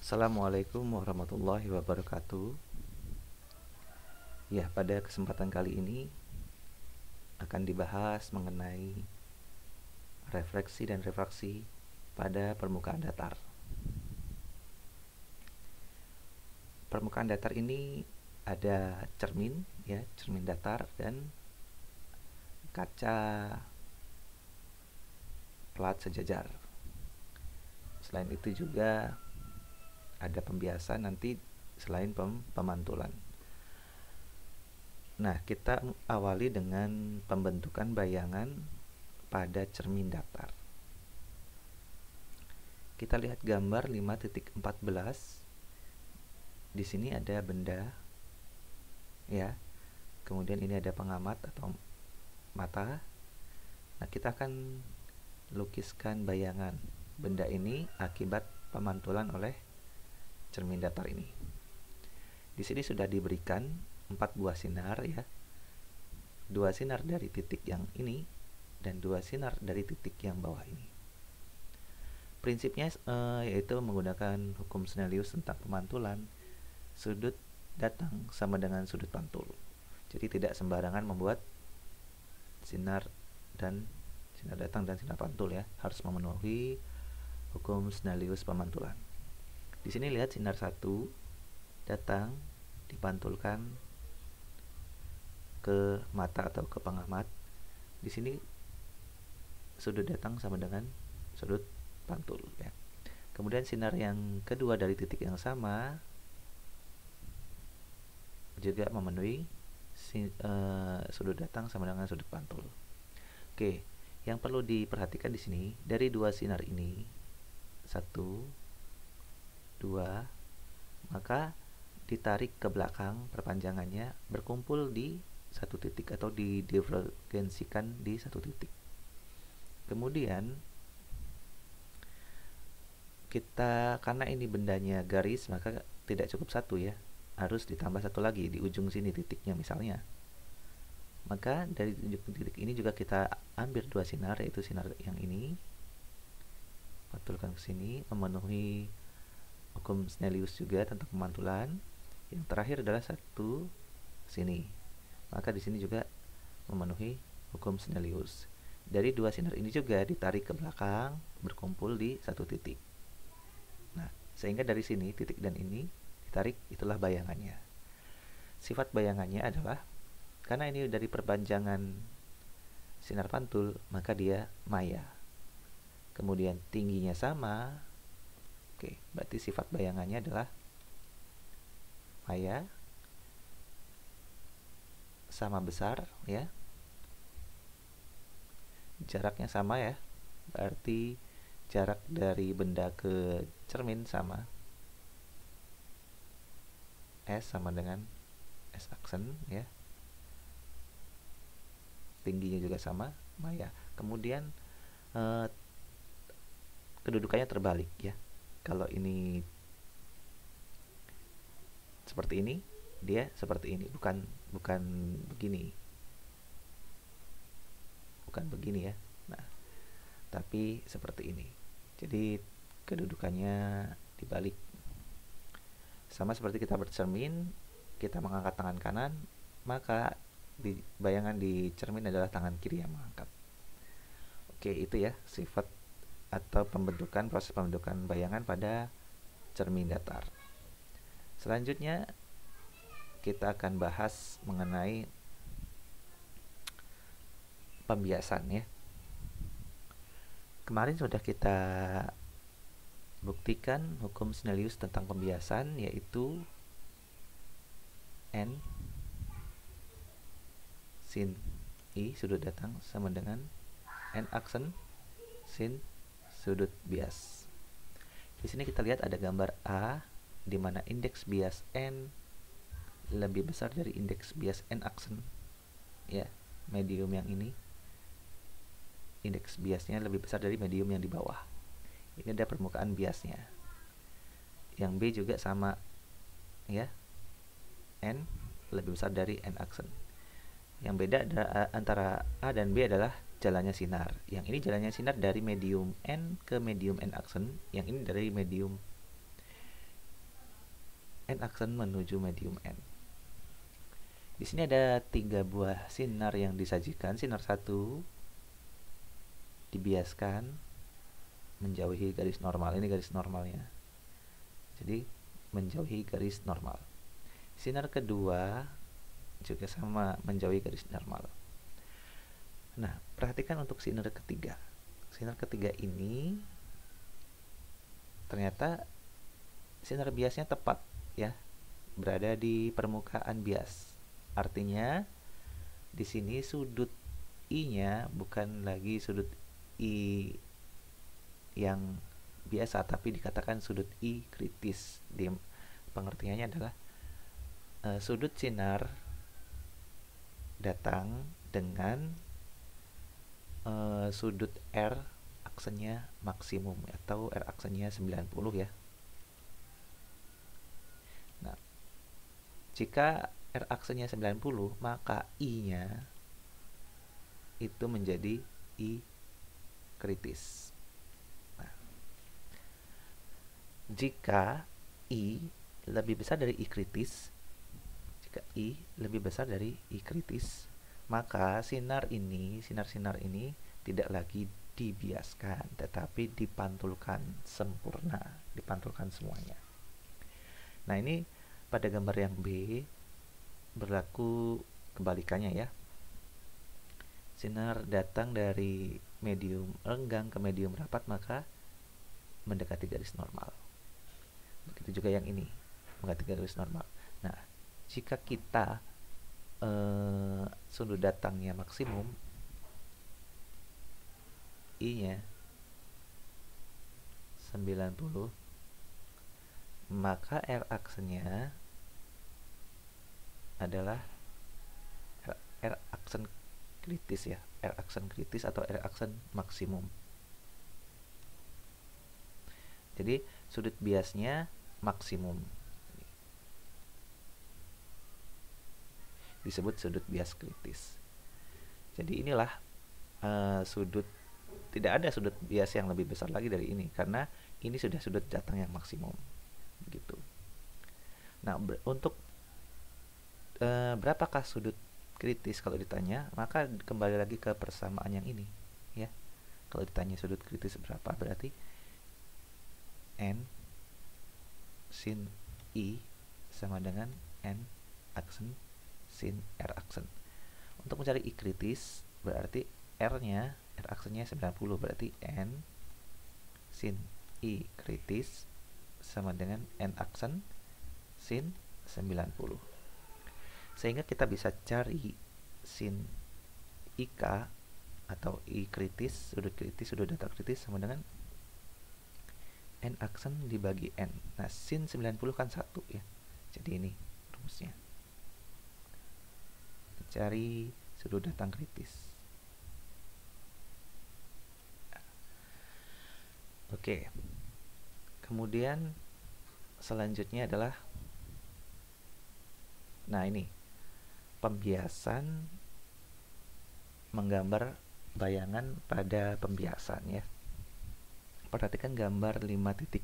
Assalamualaikum warahmatullahi wabarakatuh. Ya, pada kesempatan kali ini akan dibahas mengenai refleksi dan refraksi pada permukaan datar. Permukaan datar ini ada cermin, ya, cermin datar dan kaca plat sejajar. Selain itu juga ada pembiasan nanti selain pemantulan. Nah, kita awali dengan pembentukan bayangan pada cermin datar. Kita lihat gambar 5.14. Di sini ada benda, ya. Kemudian ini ada pengamat atau mata. Nah, kita akan lukiskan bayangan benda ini akibat pemantulan oleh cermin datar ini. Di sini sudah diberikan 4 buah sinar, ya. 2 sinar dari titik yang ini dan 2 sinar dari titik yang bawah ini. Prinsipnya yaitu menggunakan hukum Snellius tentang pemantulan. Sudut datang sama dengan sudut pantul. Jadi tidak sembarangan membuat sinar datang dan sinar pantul, ya. Harus memenuhi hukum Snellius pemantulan. Di sini lihat sinar 1 datang dipantulkan ke mata atau ke pengamat. Di sini sudut datang sama dengan sudut pantul, ya. Kemudian sinar yang kedua dari titik yang sama juga memenuhi sudut datang sama dengan sudut pantul. Oke, yang perlu diperhatikan di sini dari 2 sinar ini 1, 2, maka ditarik ke belakang perpanjangannya berkumpul di satu titik atau didivergensikan di satu titik. Kemudian kita, karena ini bendanya garis, maka tidak cukup 1, ya. Harus ditambah 1 lagi di ujung sini titiknya misalnya. Maka dari ujung titik ini juga kita ambil 2 sinar, yaitu sinar yang ini, pantulkan ke sini, memenuhi hukum Snellius juga tentang pemantulan. Yang terakhir adalah 1 sini, maka di sini juga memenuhi hukum Snellius. Dari 2 sinar ini juga ditarik ke belakang berkumpul di satu titik. Nah, sehingga dari sini titik dan ini ditarik, itulah bayangannya. Sifat bayangannya adalah karena ini dari perpanjangan sinar pantul, maka dia maya. Kemudian tingginya sama. Oke, berarti sifat bayangannya adalah maya, sama besar, ya. Jaraknya sama, ya. Berarti jarak dari benda ke cermin sama. S sama dengan S aksen, ya. Tingginya juga sama, maya. Kemudian kedudukannya terbalik, ya. Kalau ini seperti ini, dia seperti ini, bukan begini. Bukan begini, ya. Nah, tapi seperti ini. Jadi kedudukannya dibalik. Sama seperti kita bercermin, kita mengangkat tangan kanan, maka bayangan di cermin adalah tangan kiri yang mengangkat. Oke, itu, ya, sifat atau proses pembentukan bayangan pada cermin datar. Selanjutnya kita akan bahas mengenai pembiasan, ya. Kemarin sudah kita buktikan hukum Snellius tentang pembiasan, yaitu N sin I sudut datang sama dengan N aksen sin sudut bias. Di sini kita lihat ada gambar A di mana indeks bias N lebih besar dari indeks bias N aksen, ya. Medium yang ini indeks biasnya lebih besar dari medium yang di bawah. Ini ada permukaan biasnya. Yang B juga sama, ya. N lebih besar dari N aksen. Yang beda antara A dan B adalah jalannya sinar. Yang ini jalannya sinar dari medium N ke medium N aksen, yang ini dari medium N aksen menuju medium N. Di sini ada 3 buah sinar yang disajikan. Sinar 1 dibiaskan menjauhi garis normal. Ini garis normalnya. Jadi menjauhi garis normal. Sinar kedua juga sama, menjauhi garis normal. Nah, perhatikan untuk sinar ketiga. Sinar ketiga ini ternyata sinar biasnya tepat ya, berada di permukaan bias. Artinya di sini sudut I-nya bukan lagi sudut I yang biasa, tapi dikatakan sudut I kritis. Di pengertiannya adalah sudut sinar datang dengan sudut R aksennya maksimum atau R aksennya 90 ya. Nah, jika R aksennya 90, maka I-nya itu menjadi I kritis. Nah, jika I lebih besar dari I kritis, maka sinar ini tidak lagi dibiaskan, tetapi dipantulkan sempurna, dipantulkan semuanya. Nah, ini pada gambar yang B berlaku kebalikannya ya. Sinar datang dari medium renggang ke medium rapat, maka mendekati garis normal. Begitu juga yang ini, mendekati garis normal. Nah, jika kita sudut datangnya maksimum, I-nya 90, maka R aksennya adalah R aksen kritis ya, R aksen kritis atau R aksen maksimum. Jadi sudut biasnya maksimum, disebut sudut bias kritis. Jadi inilah sudut, tidak ada sudut bias yang lebih besar lagi dari ini, karena ini sudah sudut datang yang maksimum begitu. Nah, untuk berapakah sudut kritis kalau ditanya, maka kembali lagi ke persamaan yang ini ya. Kalau ditanya sudut kritis berapa, berarti N sin I sama dengan N aksen sin R aksen. Untuk mencari I kritis, berarti R-nya, R aksennya 90, berarti N sin I kritis sama dengan N aksen sin 90. Sehingga kita bisa cari sin IK atau I kritis, sudut data kritis sama dengan N aksen dibagi N. Nah, sin 90 kan 1 ya. Jadi ini rumusnya. Cari sudut datang kritis. Oke. Kemudian selanjutnya adalah, nah ini pembiasan menggambar bayangan pada pembiasan ya. Perhatikan gambar 5.7.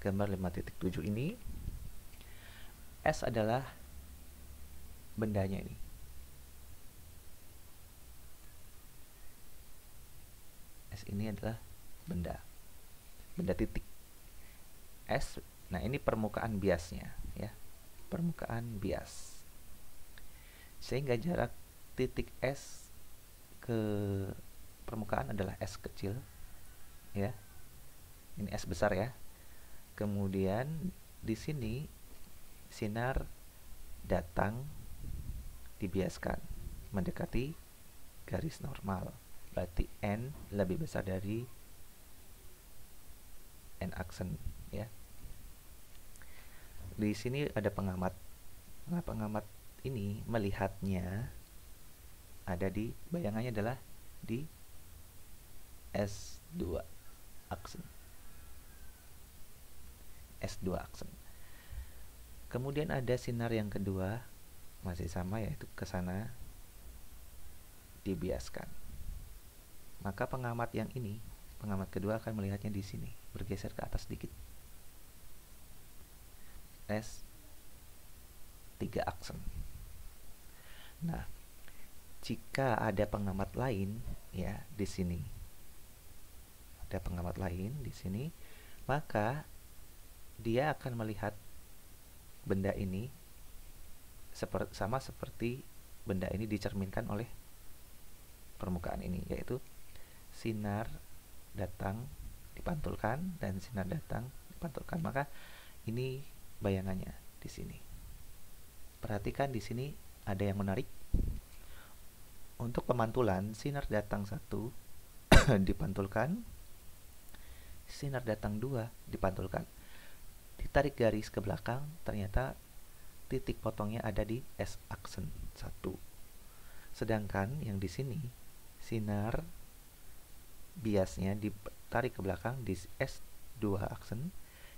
Gambar 5.7 ini, S adalah bendanya ini. S ini adalah benda titik. S, nah ini permukaan biasnya ya, permukaan bias. Sehingga jarak titik S ke permukaan adalah S kecil ya. Ini S besar ya. Kemudian di sini sinar datang dibiaskan mendekati garis normal. Berarti N lebih besar dari N aksen ya. Di sini ada pengamat. Nah, pengamat ini melihatnya ada di, bayangannya adalah di S2 aksen. S2 aksen. Kemudian ada sinar yang kedua, masih sama, yaitu ke sana dibiaskan. Maka pengamat yang ini, pengamat kedua akan melihatnya di sini, bergeser ke atas sedikit. S3 aksen. Nah, jika ada pengamat lain ya di sini, ada pengamat lain di sini, maka dia akan melihat benda ini sama seperti benda ini dicerminkan oleh permukaan ini, yaitu sinar datang dipantulkan dan sinar datang dipantulkan. Maka ini bayangannya di sini. Perhatikan di sini ada yang menarik. Untuk pemantulan, sinar datang 1 dipantulkan, sinar datang 2 dipantulkan. Ditarik garis ke belakang, ternyata titik potongnya ada di S aksen 1. Sedangkan yang di sini sinar biasnya ditarik ke belakang di S2 aksen,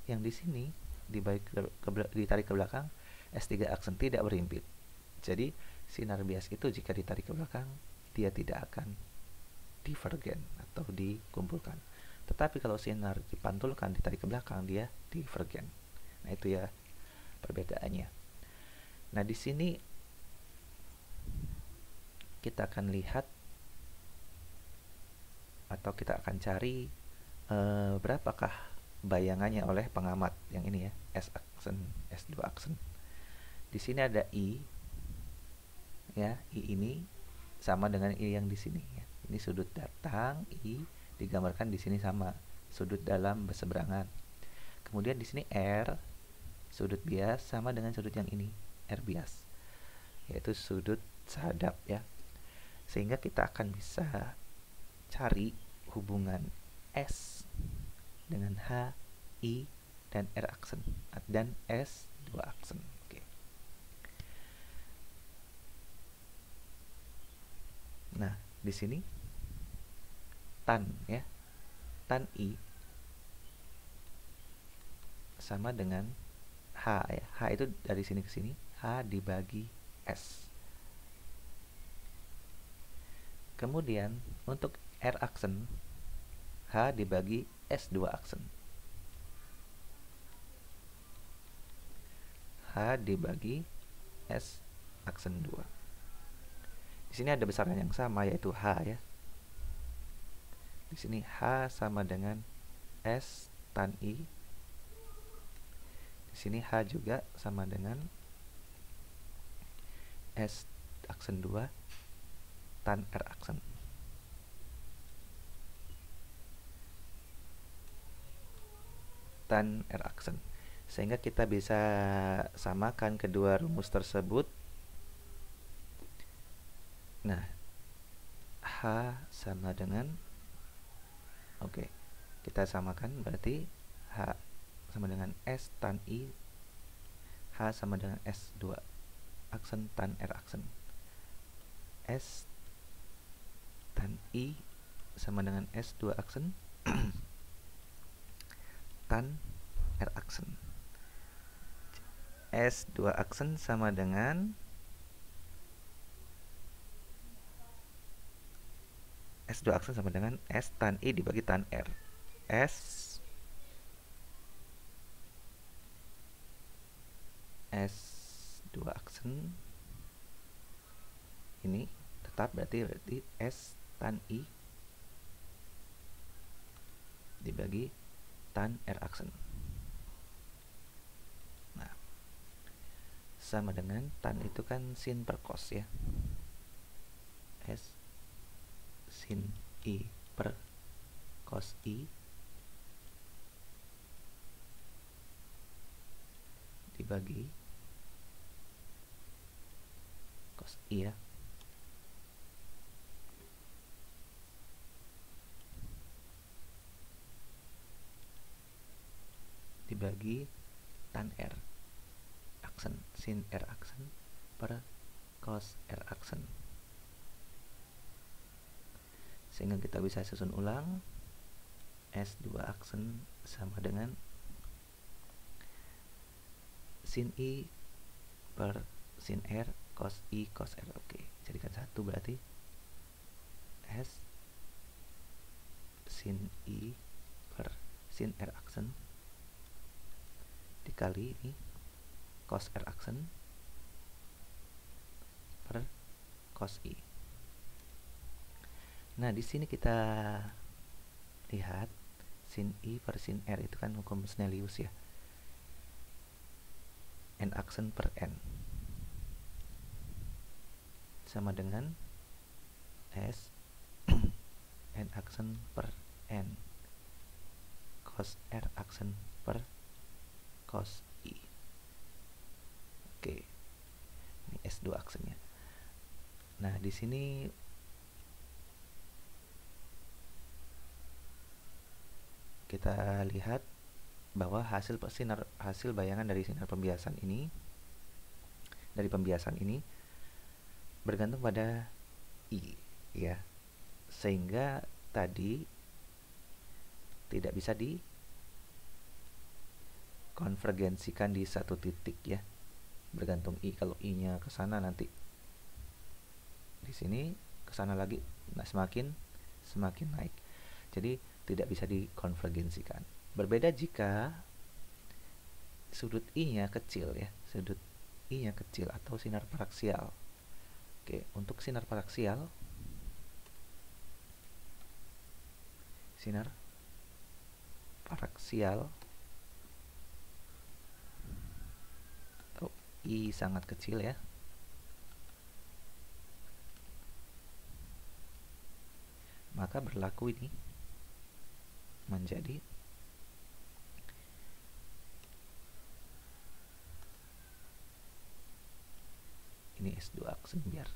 yang di sini ditarik ke belakang S3 aksen, tidak berhimpit. Jadi sinar bias itu jika ditarik ke belakang dia tidak akan divergen atau dikumpulkan. Tetapi kalau sinar dipantulkan ditarik ke belakang dia divergen. Nah, itu ya perbedaannya. Nah, di sini kita akan lihat atau kita akan cari berapakah bayangannya oleh pengamat yang ini ya, S aksen, S2 aksen. Di sini ada I ya, I ini sama dengan I yang di sini ya. Ini sudut datang, I digambarkan di sini sama, sudut dalam berseberangan. Kemudian di sini R, sudut bias sama dengan sudut yang ini, R bias, yaitu sudut sahadap ya. Sehingga kita akan bisa cari hubungan S dengan H, I, dan R aksen dan S2 aksen. Oke. Nah, di sini tan ya, tan I sama dengan H ya. H itu dari sini ke sini, H dibagi S. Kemudian untuk R aksen, H dibagi S2 aksen. H dibagi S aksen 2. Di sini ada besaran yang sama, yaitu H ya. Di sini H sama dengan S tan I. Di sini H juga sama dengan S aksen 2 tan R aksen. Tan R aksen. Sehingga kita bisa samakan kedua rumus tersebut. Nah, H sama dengan, oke, kita samakan, berarti H sama dengan S tan I, H sama dengan S2 aksen tan R aksen. S tan I sama dengan S2 aksen tan R aksen. S2 aksen sama dengan S2 aksen sama dengan S tan I dibagi tan R. S2 aksen ini tetap berarti S tan I dibagi tan R aksen. Nah, sama dengan tan itu kan sin per cos ya. S sin I per cos I dibagi cos I ya. Dibagi tan R aksen, sin R aksen per cos R aksen. Sehingga kita bisa susun ulang. S2 aksen sama dengan sin I per sin R cos I cos R. Oke, jadikan satu, berarti S sin I per sin R aksen dikali ini cos R aksen per cos I. Nah, di sini kita lihat sin I per sin R itu kan hukum Snellius ya. N aksen per N sama dengan S N aksen per N cos R aksen per cos I. Oke. Ini S2 aksennya. Nah, di sini kita lihat bahwa hasil bayangan dari sinar pembiasan ini bergantung pada I ya. Sehingga tadi tidak bisa dikonvergensikan di satu titik ya. Bergantung I, kalau I-nya ke sana nanti di sini ke sana lagi, nah semakin naik. Jadi tidak bisa dikonvergensikan. Berbeda jika sudut I-nya kecil ya, sudut I-nya kecil atau sinar paraksial. Oke, untuk sinar paraksial atau I sangat kecil ya, maka berlaku ini menjadi ini S2 aksen, biar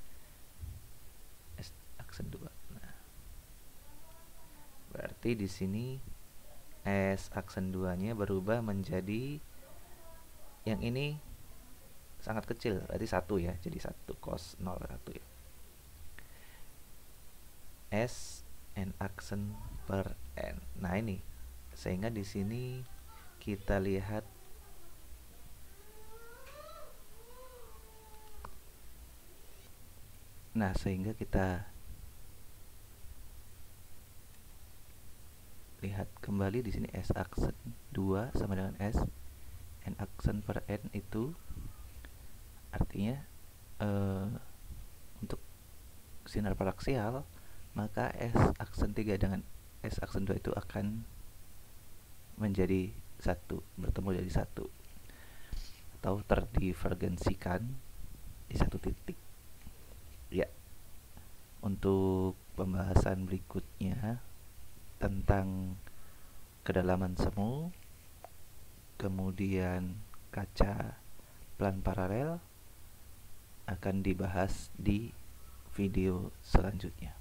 S aksen 2. Nah, berarti di sini S aksen 2-nya berubah menjadi yang ini sangat kecil, berarti 1 ya, jadi 1 cos 0 1 ya. S N aksen per N. Nah, ini sehingga di sini kita lihat sehingga kita lihat kembali di sini S aksen 2 sama dengan S N aksen per N, itu artinya untuk sinar paraksial maka S aksen 3 dengan S aksen 2 itu akan menjadi satu, bertemu jadi satu atau terdivergensikan di satu titik ya. Untuk pembahasan berikutnya tentang kedalaman semu, kemudian kaca plan paralel akan dibahas di video selanjutnya.